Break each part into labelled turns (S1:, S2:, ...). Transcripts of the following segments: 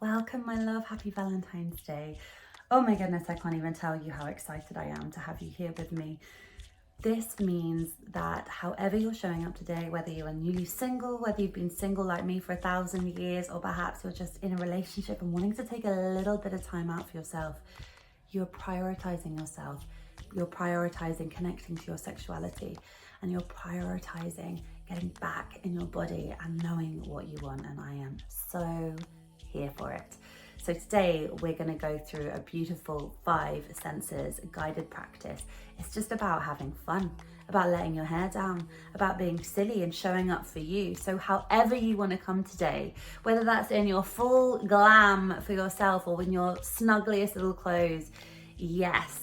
S1: Welcome, my love. Happy Valentine's Day. Oh my goodness, I can't even tell you how excited I am to have you here with me. This means that however you're showing up today, whether you're newly single, whether you've been single like me for 1,000 years, or perhaps you're just in a relationship and wanting to take a little bit of time out for yourself, you're prioritizing yourself. You're prioritizing connecting to your sexuality, and you're prioritizing getting back in your body and knowing what you want. And I am so here for it. So today we're going to go through a beautiful 5 senses guided practice. It's just about having fun, about letting your hair down, about being silly and showing up for you. So however you want to come today, whether that's in your full glam for yourself or in your snuggliest little clothes, yes.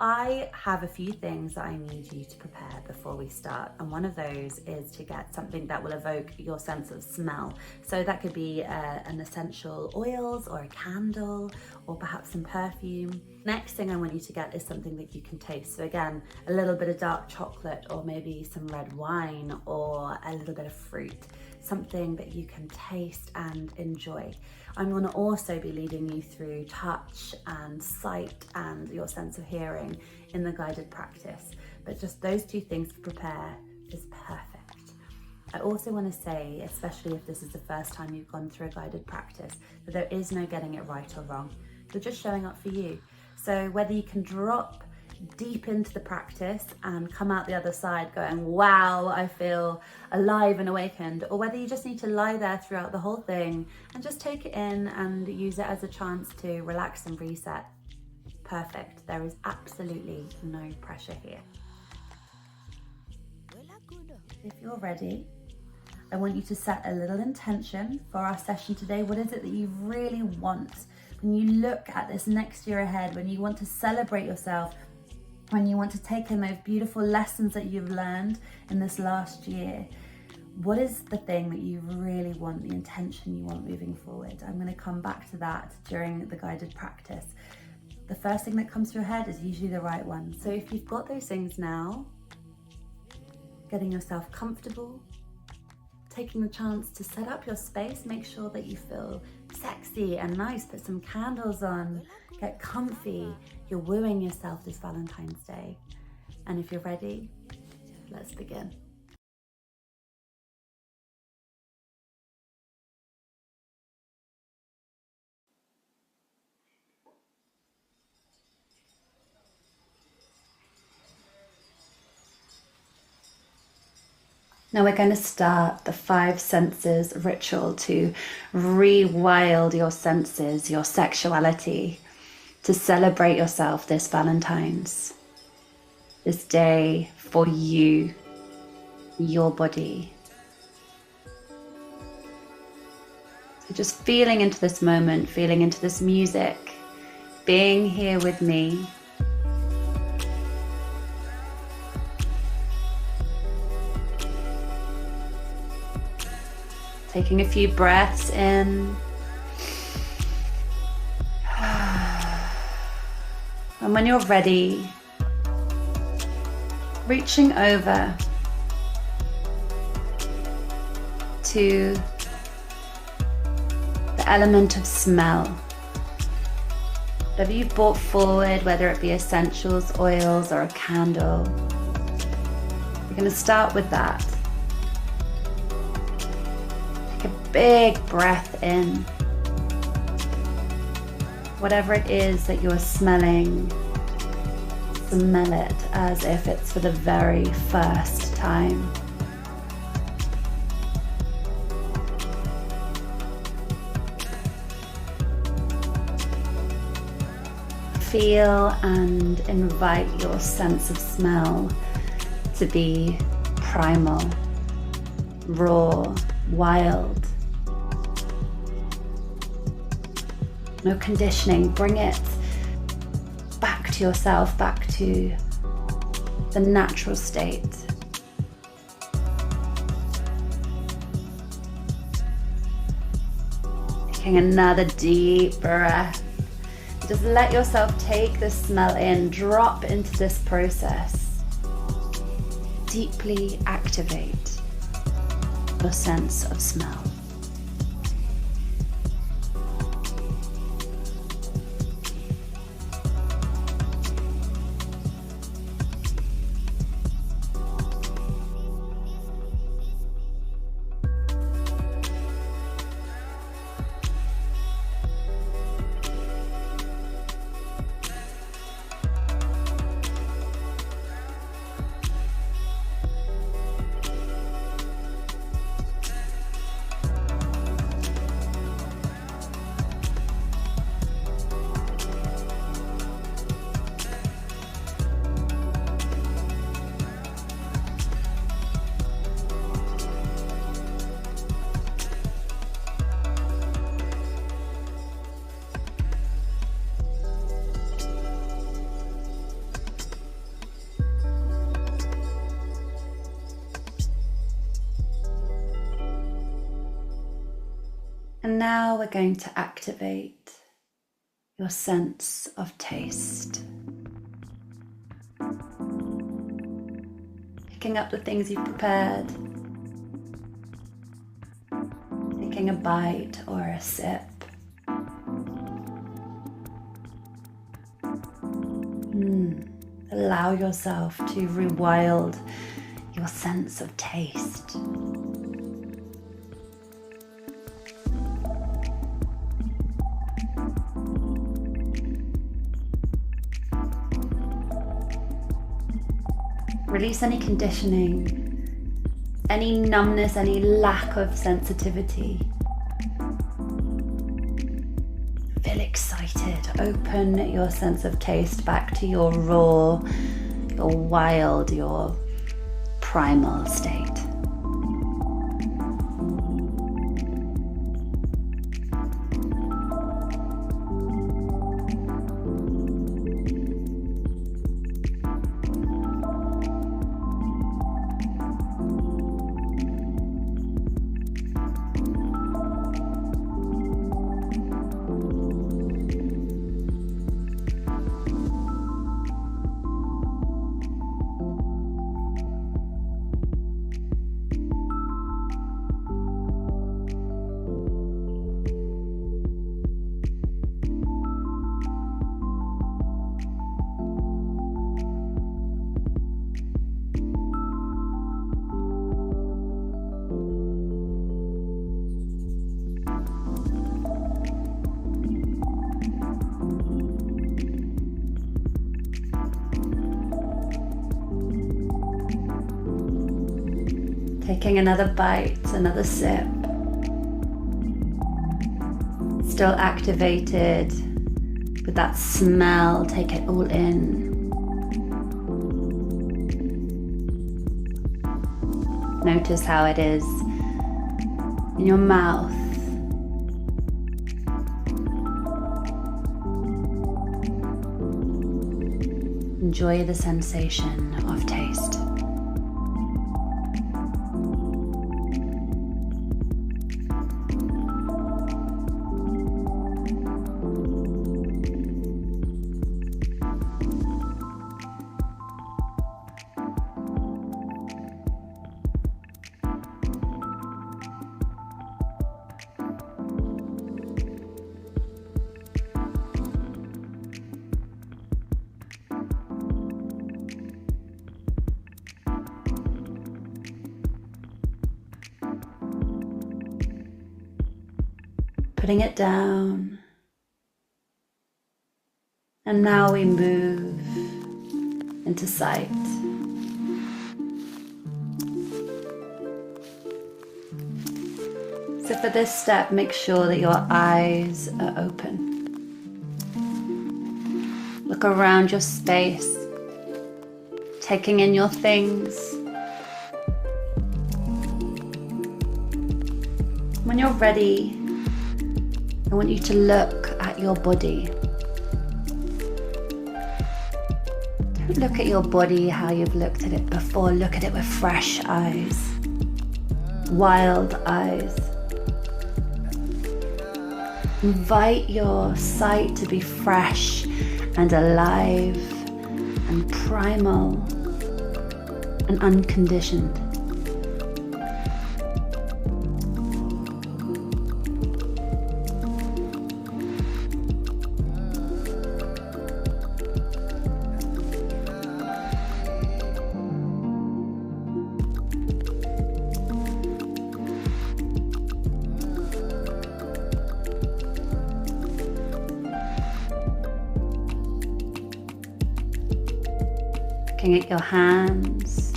S1: I have a few things that I need you to prepare before we start, and one of those is to get something that will evoke your sense of smell. So that could be an essential oils or a candle or perhaps some perfume. Next thing I want you to get is something that you can taste. So again, a little bit of dark chocolate or maybe some red wine or a little bit of fruit, something that you can taste and enjoy. I'm going to also be leading you through touch and sight and your sense of hearing in the guided practice. But just those 2 things to prepare is perfect. I also want to say, especially if this is the first time you've gone through a guided practice, that there is no getting it right or wrong. You're just showing up for you. So whether you can drop deep into the practice and come out the other side going, wow, I feel alive and awakened, or whether you just need to lie there throughout the whole thing and just take it in and use it as a chance to relax and reset. Perfect. There is absolutely no pressure here. If you're ready, I want you to set a little intention for our session today. What is it that you really want when you look at this next year ahead, when you want to celebrate yourself, when you want to take in those beautiful lessons that you've learned in this last year? What is the thing that you really want, the intention you want moving forward? I'm going to come back to that during the guided practice. The first thing that comes to your head is usually the right one. So if you've got those things now, getting yourself comfortable, taking the chance to set up your space, make sure that you feel sexy and nice, put some candles on, get comfy. You're wooing yourself this Valentine's Day. And if you're ready, let's begin. Now we're going to start the 5 senses ritual to rewild your senses, your sexuality, to celebrate yourself this Valentine's, this day for you, your body. So just feeling into this moment, feeling into this music, being here with me. Taking a few breaths in. And when you're ready, reaching over to the element of smell. Whatever you've brought forward, whether it be essentials, oils, or a candle, you're going to start with that. Take a big breath in. Whatever it is that you're smelling, smell it as if it's for the very first time. Feel and invite your sense of smell to be primal, raw, wild. No conditioning. Bring it back to yourself, back to the natural state. Taking another deep breath. Just let yourself take this smell in, drop into this process. Deeply activate your sense of smell. And now we're going to activate your sense of taste. Picking up the things you've prepared, taking a bite or a sip. Allow yourself to rewild your sense of taste. Release any conditioning, any numbness, any lack of sensitivity. Feel excited. Open your sense of taste back to your raw, your wild, your primal state. Taking another bite, another sip. Still activated with that smell. Take it all in. Notice how it is in your mouth. Enjoy the sensation of taste. Putting it down. And now we move into sight. So for this step, make sure that your eyes are open. Look around your space, taking in your things. When you're ready, I want you to look at your body. Don't look at your body how you've looked at it before. Look at it with fresh eyes, wild eyes. Invite your sight to be fresh and alive and primal and unconditioned. Looking at your hands,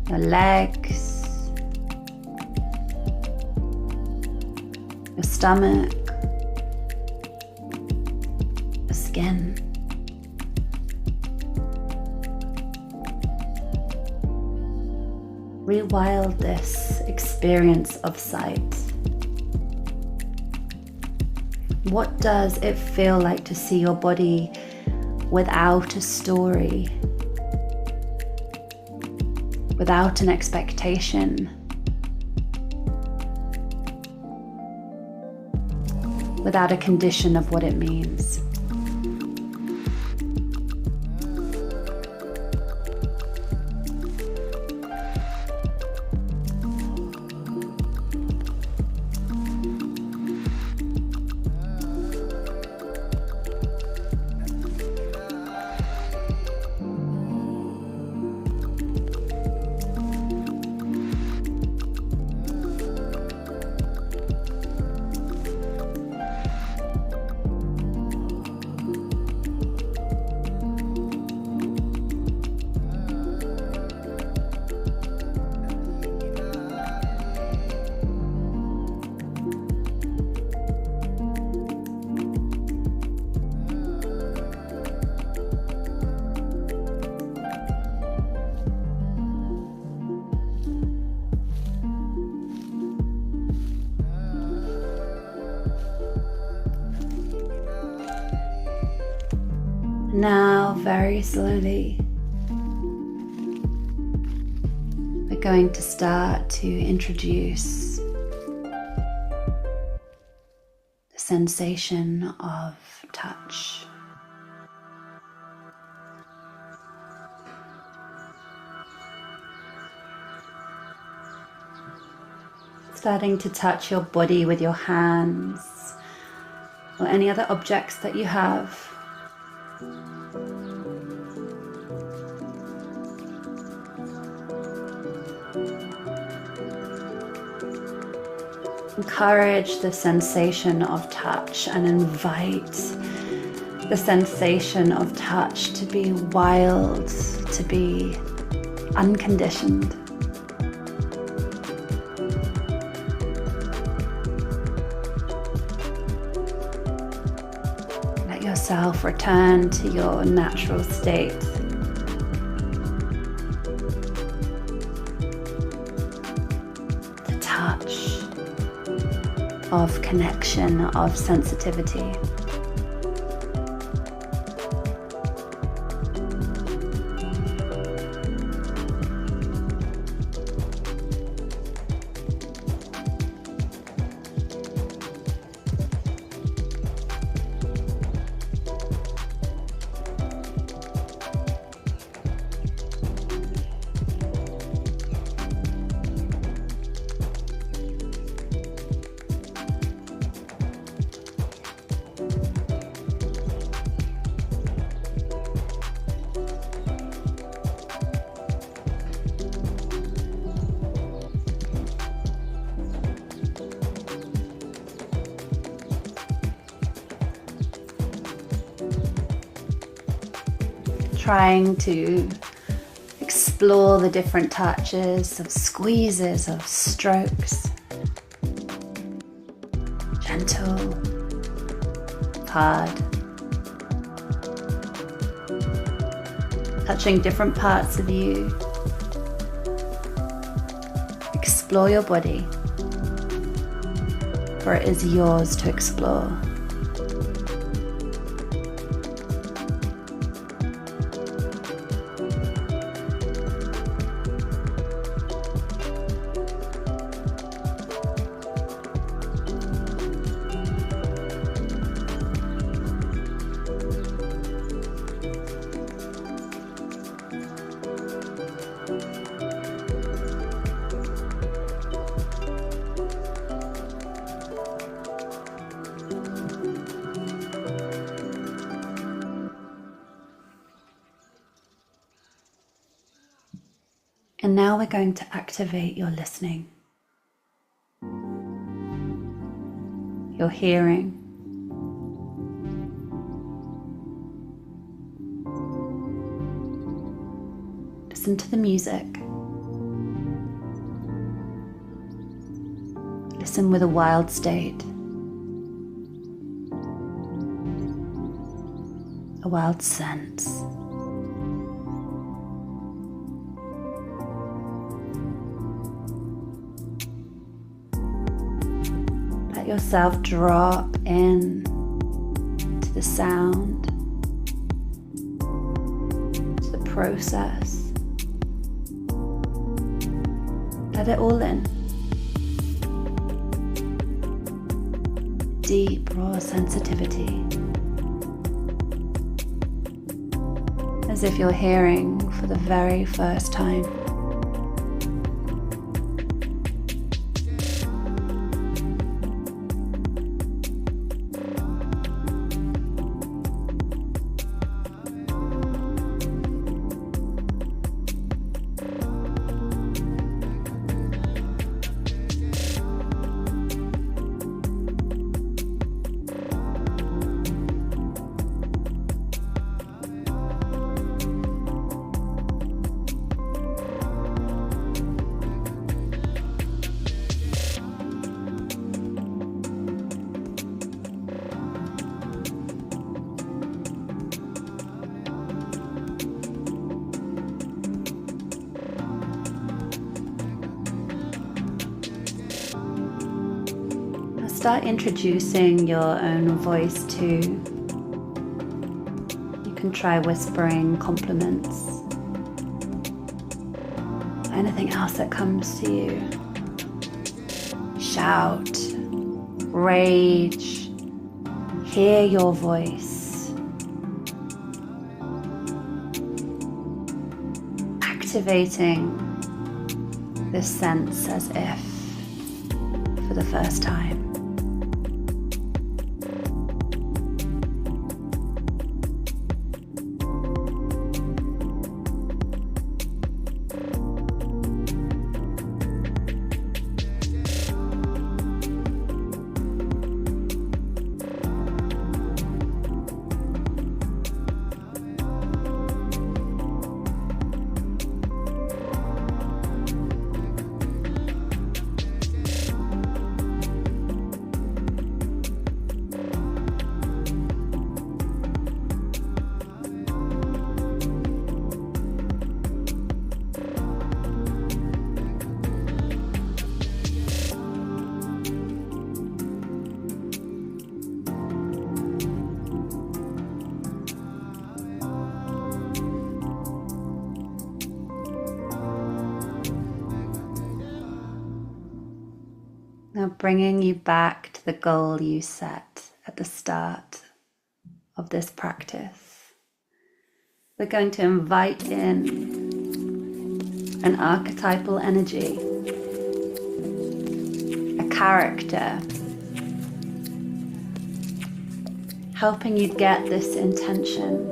S1: your legs, your stomach, your skin. Rewild this experience of sight. What does it feel like to see your body without a story, without an expectation, without a condition of what it means. Now, very slowly, we're going to start to introduce the sensation of touch. Starting to touch your body with your hands or any other objects that you have. Encourage the sensation of touch and invite the sensation of touch to be wild, to be unconditioned. Let yourself return to your natural state. The touch of connection, of sensitivity. Trying to explore the different touches of squeezes, of strokes. Gentle, hard. Touching different parts of you. Explore your body, for it is yours to explore. And now we're going to activate your listening, your hearing. Listen to the music. Listen with a wild state, a wild sense. Let yourself drop in to the sound, to the process. Let it all in. deep, raw sensitivity. As if you're hearing for the very first time. Start introducing your own voice too. You can try whispering compliments, anything else that comes to you. Shout, rage, hear your voice. Activating this sense as if for the first time. Now bringing you back to the goal you set at the start of this practice. We're going to invite in an archetypal energy, a character, helping you get this intention,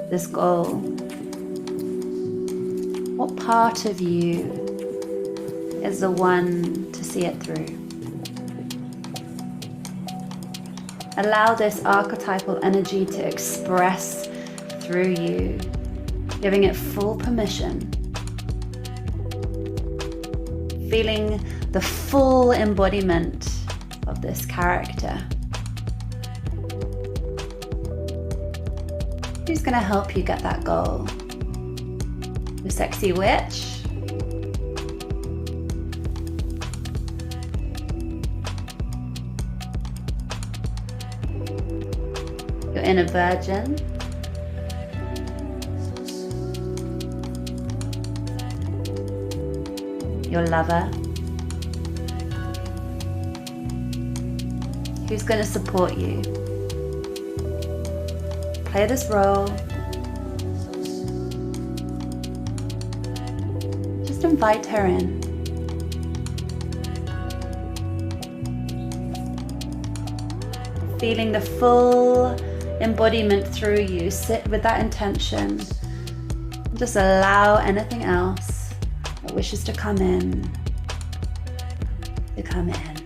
S1: this goal. What part of you is the one to see it through? Allow this archetypal energy to express through you, giving it full permission. Feeling the full embodiment of this character. Who's going to help you get that goal? Your sexy witch? Your inner virgin? Your lover? Who's going to support you? Play this role. Just invite her in. Feeling the full embodiment through you. Sit with that intention. Just allow anything else that wishes to come in to come in.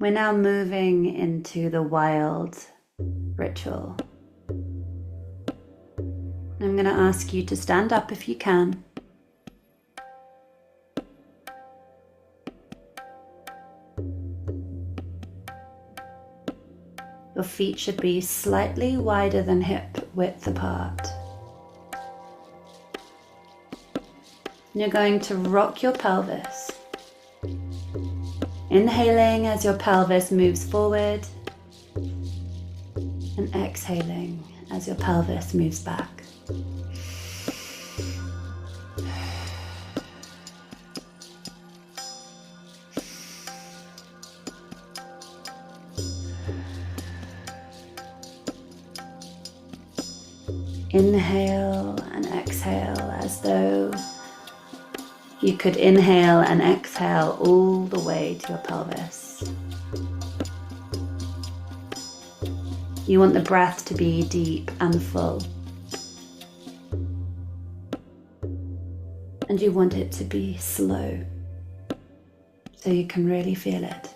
S1: We're now moving into the wild ritual. I'm going to ask you to stand up if you can. Your feet should be slightly wider than hip width apart. And you're going to rock your pelvis. Inhaling as your pelvis moves forward and exhaling as your pelvis moves back. Inhale and exhale as though you could inhale and exhale all the way to your pelvis. You want the breath to be deep and full. And you want it to be slow, so you can really feel it.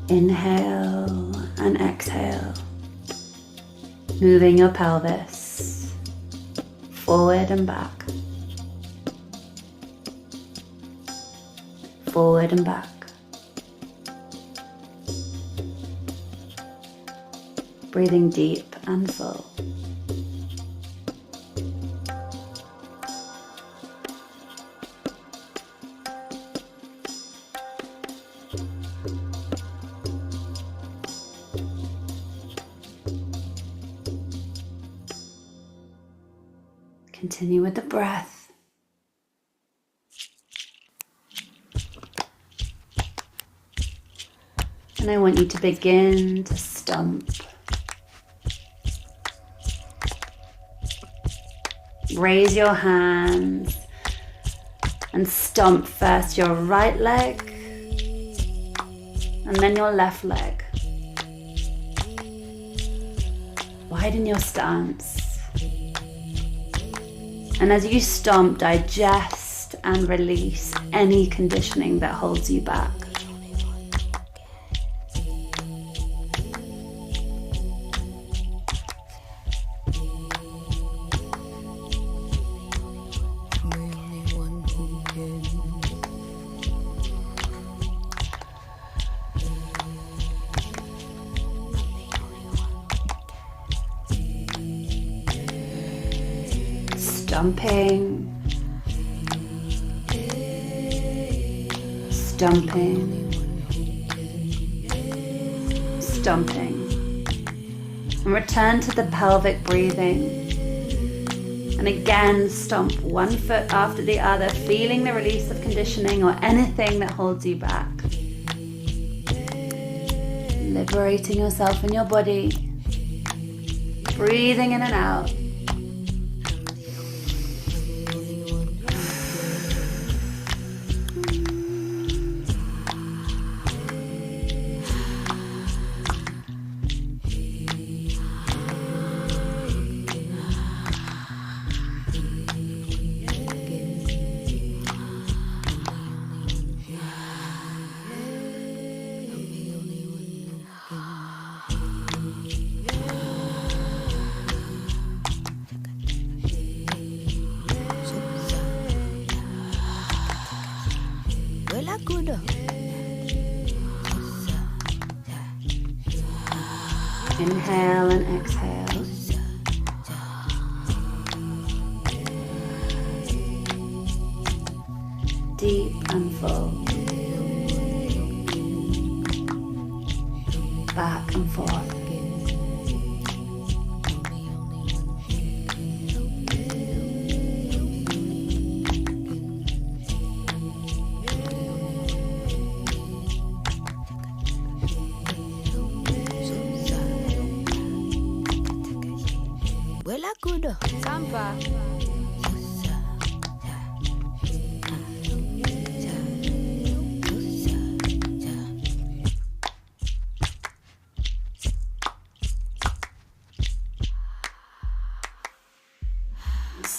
S1: Inhale and exhale, moving your pelvis forward and back, forward and back. Breathing deep and full. Continue with the breath. And I want you to begin to stomp. Raise your hands and stomp first your right leg and then your left leg. Widen your stance. And as you stomp, digest and release any conditioning that holds you back. Stomping, stomping, stomping, and return to the pelvic breathing. And again, stomp one foot after the other, feeling the release of conditioning or anything that holds you back. Liberating yourself and your body, breathing in and out. Inhale and exhale. Deep and full. Back and forth.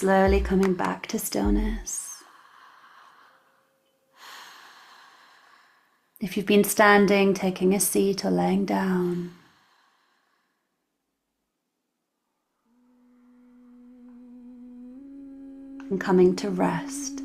S1: slowly coming back to stillness. If you've been standing, taking a seat or laying down. And coming to rest.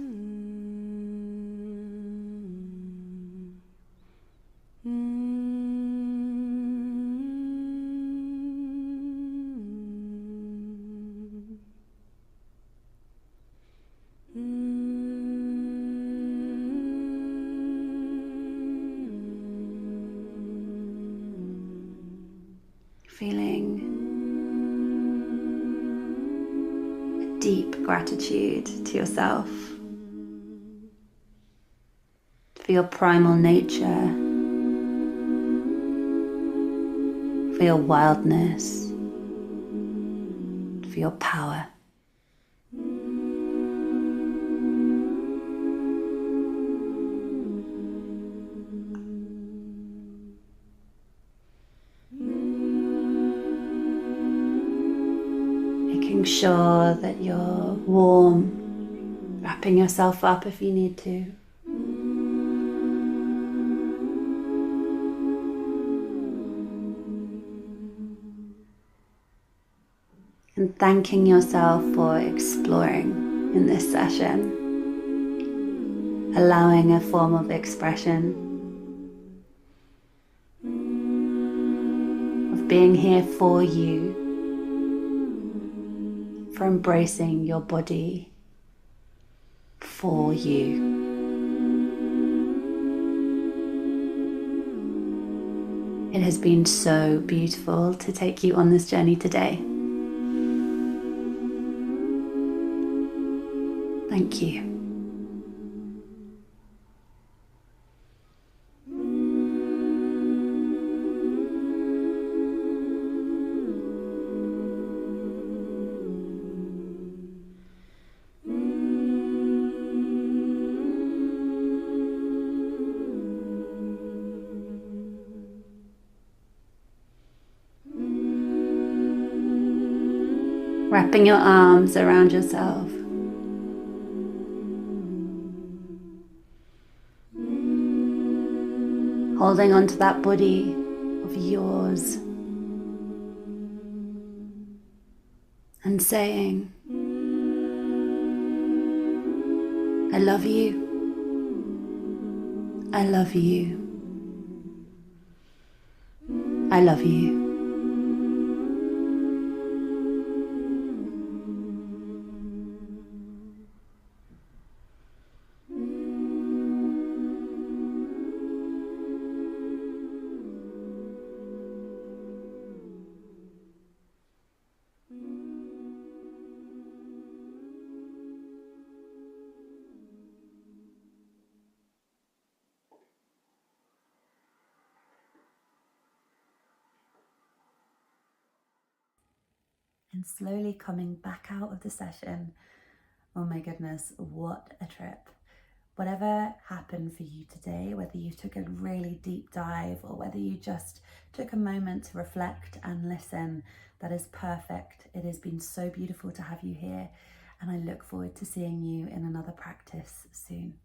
S1: Feeling a deep gratitude to yourself, for your primal nature, for your wildness, for your power. Making sure that you're warm, wrapping yourself up if you need to. And thanking yourself for exploring in this session, allowing a form of expression, of being here for you, for embracing your body for you. It has been so beautiful to take you on this journey today. Thank you. Wrapping your arms around yourself. Holding onto that body of yours. And saying, I love you. I love you. I love you. And slowly coming back out of the session. Oh my goodness, what a trip. Whatever happened for you today, whether you took a really deep dive or whether you just took a moment to reflect and listen, that is perfect. It has been so beautiful to have you here, and I look forward to seeing you in another practice soon.